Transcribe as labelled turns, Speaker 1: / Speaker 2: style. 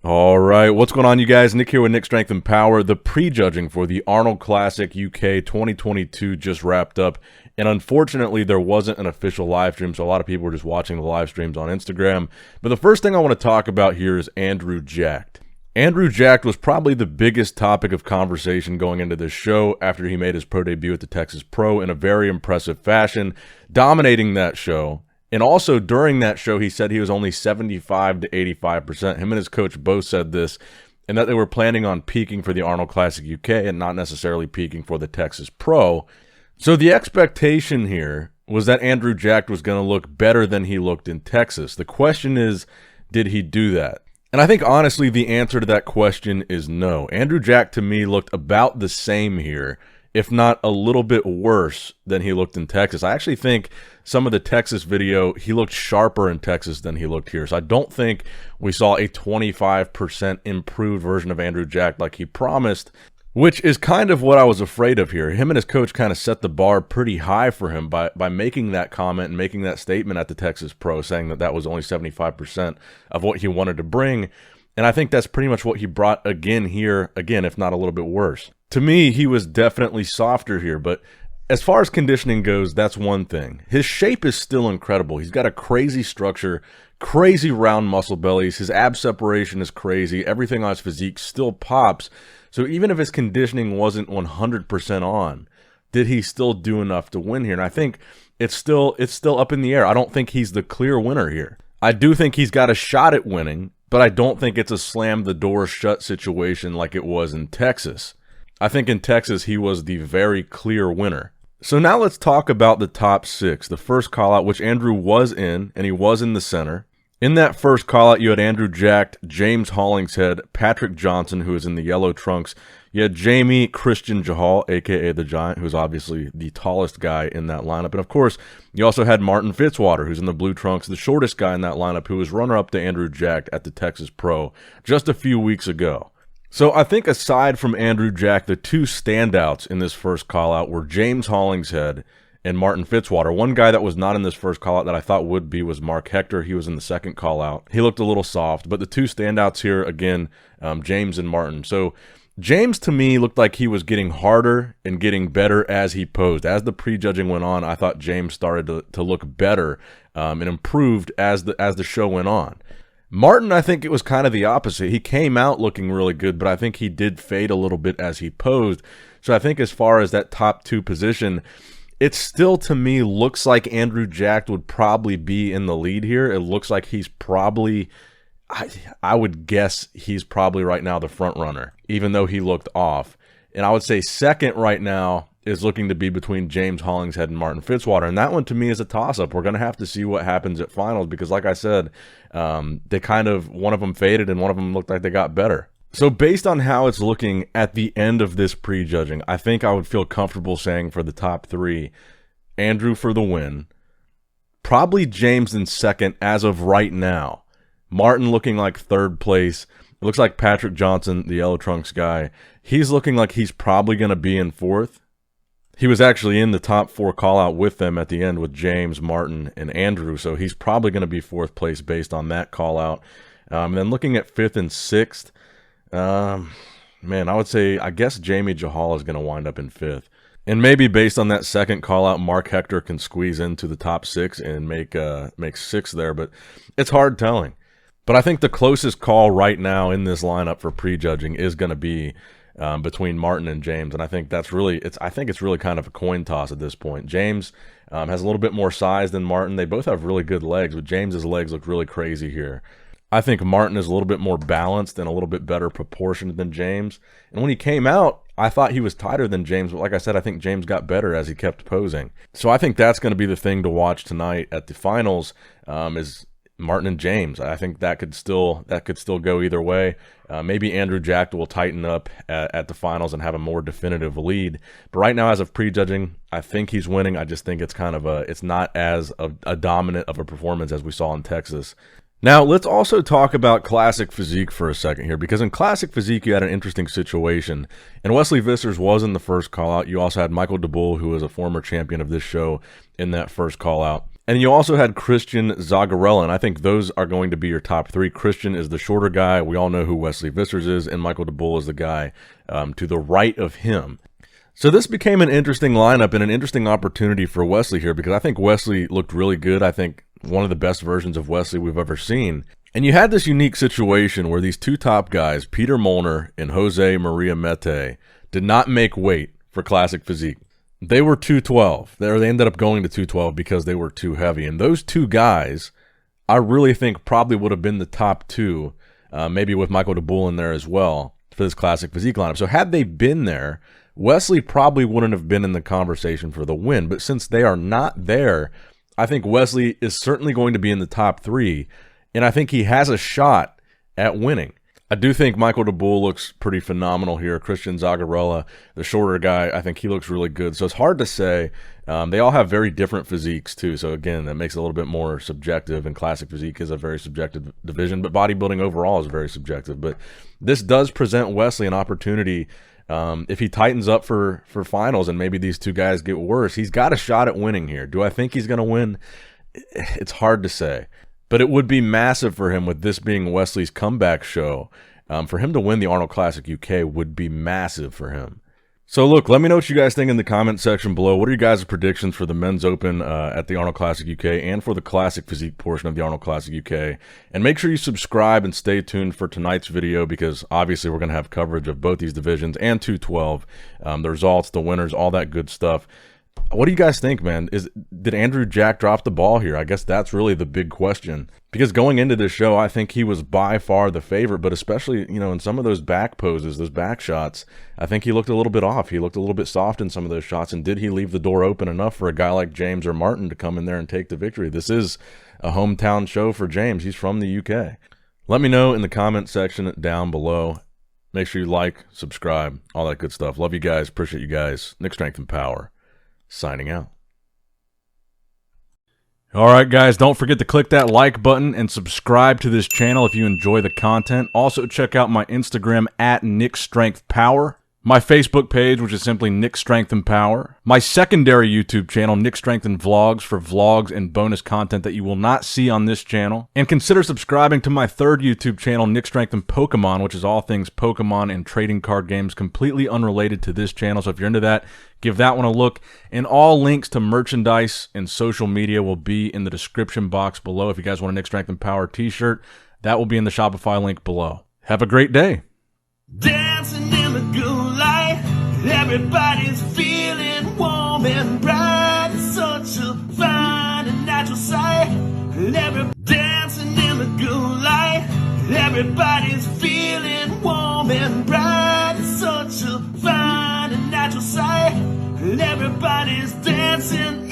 Speaker 1: All right, what's going on, you guys? Nick here with Nick Strength and Power. The prejudging for the Arnold Classic UK 2022 just wrapped up, and unfortunately, there wasn't an official live stream, so a lot of people were just watching the live streams on Instagram. But the first thing I want to talk about here is Andrew Jacked. Andrew Jacked was probably the biggest topic of conversation going into this show after he made his pro debut at the Texas Pro in a very impressive fashion, dominating that show. And also during that show, he said he was only 75 to 85%. Him and his coach both said this, and that they were planning on peaking for the Arnold Classic UK and not necessarily peaking for the Texas Pro. So the expectation here was that Andrew Jacked was going to look better than he looked in Texas. The question is, did he do that? And I think, honestly, the answer to that question is no. Andrew Jacked, to me, looked about the same here, if not a little bit worse than he looked in Texas. I actually think some of the Texas video, he looked sharper in Texas than he looked here. So I don't think we saw a 25% improved version of Andrew Jacked like he promised, which is kind of what I was afraid of here. Him and his coach kind of set the bar pretty high for him by making that comment and making that statement at the Texas Pro, saying that that was only 75% of what he wanted to bring. And I think that's pretty much what he brought again here, again, if not a little bit worse. To me, he was definitely softer here, but as far as conditioning goes, that's one thing. His shape is still incredible. He's got a crazy structure, crazy round muscle bellies. His ab separation is crazy. Everything on his physique still pops. So even if his conditioning wasn't 100% on, did he still do enough to win here? And I think it's still up in the air. I don't think he's the clear winner here. I do think he's got a shot at winning, but I don't think it's a slam the door shut situation like it was in Texas. I think in Texas, he was the very clear winner. So now let's talk about the top six. The first call-out, which Andrew was in, and he was in the center. In that first call-out, you had Andrew Jacked, James Hollingshead, Patrick Johnson, who is in the yellow trunks. You had Jamie Christian Jahal, a.k.a. The Giant, who's obviously the tallest guy in that lineup. And, of course, you also had Martin Fitzwater, who's in the blue trunks, the shortest guy in that lineup, who was runner-up to Andrew Jacked at the Texas Pro just a few weeks ago. So I think aside from Andrew Jacked, the two standouts in this first call-out were James Hollingshead and Martin Fitzwater. One guy that was not in this first call-out that I thought would be was Mark Hector. He was in the second call-out. He looked a little soft, but the two standouts here, again, James and Martin. So James, to me, looked like he was getting harder and getting better as he posed. As the prejudging went on, I thought James started to look better and improved as the show went on. Martin, I think it was kind of the opposite. He came out looking really good, but I think he did fade a little bit as he posed. So I think as far as that top two position, it still, to me, looks like Andrew Jacked would probably be in the lead here. It looks like he's probably, I would guess he's probably right now the front runner, even though he looked off. And I would say second right now is looking to be between James Hollingshead and Martin Fitzwater. And that one, to me, is a toss-up. We're going to have to see what happens at finals because, like I said, they kind of, one of them faded and one of them looked like they got better. So based on how it's looking at the end of this prejudging, I think I would feel comfortable saying for the top three, Andrew for the win, probably James in second as of right now, Martin looking like third place. It looks like Patrick Johnson, the yellow trunks guy, he's looking like he's probably going to be in fourth. He was actually in the top four call-out with them at the end with James, Martin, and Andrew, so he's probably going to be fourth place based on that call-out. And then looking at fifth and sixth, man, I would say, I guess Jamie Jahal is going to wind up in fifth. And maybe based on that second call-out, Mark Hector can squeeze into the top six and make sixth there, but it's hard telling. But I think the closest call right now in this lineup for prejudging is going to be between Martin and James, and I think that's really I think it's really kind of a coin toss at this point. James has a little bit more size than Martin. They both have really good legs, but James's legs look really crazy here. I think Martin is a little bit more balanced and a little bit better proportioned than James. And when he came out, I thought he was tighter than James, but like I said, I think James got better as he kept posing. So I think that's going to be the thing to watch tonight at the finals is Martin and James. I think that could still go either way. Maybe Andrew Jacked will tighten up at the finals and have a more definitive lead. But right now, as of prejudging, I think he's winning. I just think it's kind of it's not as a dominant of a performance as we saw in Texas. Now, let's also talk about Classic Physique for a second here, because in Classic Physique, you had an interesting situation. And Wesley Vissers was in the first call-out. You also had Michael DeBull, who is a former champion of this show, in that first call-out. And you also had Christian Zagarella, and I think those are going to be your top three. Christian is the shorter guy. We all know who Wesley Vissers is, and Michael DeBull is the guy to the right of him. So this became an interesting lineup and an interesting opportunity for Wesley here, because I think Wesley looked really good. I think one of the best versions of Wesley we've ever seen. And you had this unique situation where these two top guys, Peter Molnar and Jose Maria Mete, did not make weight for Classic Physique. They were 212. They ended up going to 212 because they were too heavy. And those two guys, I really think probably would have been the top two, maybe with Michael DeBull in there as well, for this Classic Physique lineup. So had they been there, Wesley probably wouldn't have been in the conversation for the win. But since they are not there, I think Wesley is certainly going to be in the top three. And I think he has a shot at winning. I do think Michael DeBull looks pretty phenomenal here. Christian Zagarella, the shorter guy, I think he looks really good. So it's hard to say. They all have very different physiques too. So again, that makes it a little bit more subjective, and Classic Physique is a very subjective division, but bodybuilding overall is very subjective. But this does present Wesley an opportunity. If he tightens up for finals and maybe these two guys get worse, he's got a shot at winning here. Do I think he's going to win? It's hard to say. But it would be massive for him, with this being Wesley's comeback show. For him to win the Arnold Classic UK would be massive for him. So look, let me know what you guys think in the comment section below. What are you guys' predictions for the Men's Open at the Arnold Classic UK and for the Classic Physique portion of the Arnold Classic UK? And make sure you subscribe and stay tuned for tonight's video, because obviously we're going to have coverage of both these divisions and 212, the results, the winners, all that good stuff. What do you guys think, man? Did Andrew Jack drop the ball here? I guess that's really the big question. Because going into this show, I think he was by far the favorite, but especially, in some of those back poses, those back shots, I think he looked a little bit off. He looked a little bit soft in some of those shots, and did he leave the door open enough for a guy like James or Martin to come in there and take the victory? This is a hometown show for James. He's from the UK. Let me know in the comment section down below. Make sure you like, subscribe, all that good stuff. Love you guys. Appreciate you guys. Nick Strength and Power. Signing out. All right, guys, don't forget to click that like button and subscribe to this channel if you enjoy the content. Also, check out my Instagram at Nick Strength Power, my Facebook page, which is simply Nick Strength and Power, my secondary YouTube channel, Nick Strength and Vlogs, for vlogs and bonus content that you will not see on this channel. And consider subscribing to my third YouTube channel, Nick Strength and Pokemon, which is all things Pokemon and trading card games, completely unrelated to this channel. So if you're into that, give that one a look. And all links to merchandise and social media will be in the description box below. If you guys want a Nick Strength and Power t-shirt, that will be in the Shopify link below. Have a great day.
Speaker 2: Dancing in the good light, everybody's feeling warm and bright. It's such a fine and natural sight. Dancing in the good light, everybody's feeling warm and bright. It's such a fine and natural sight. Everybody's dancing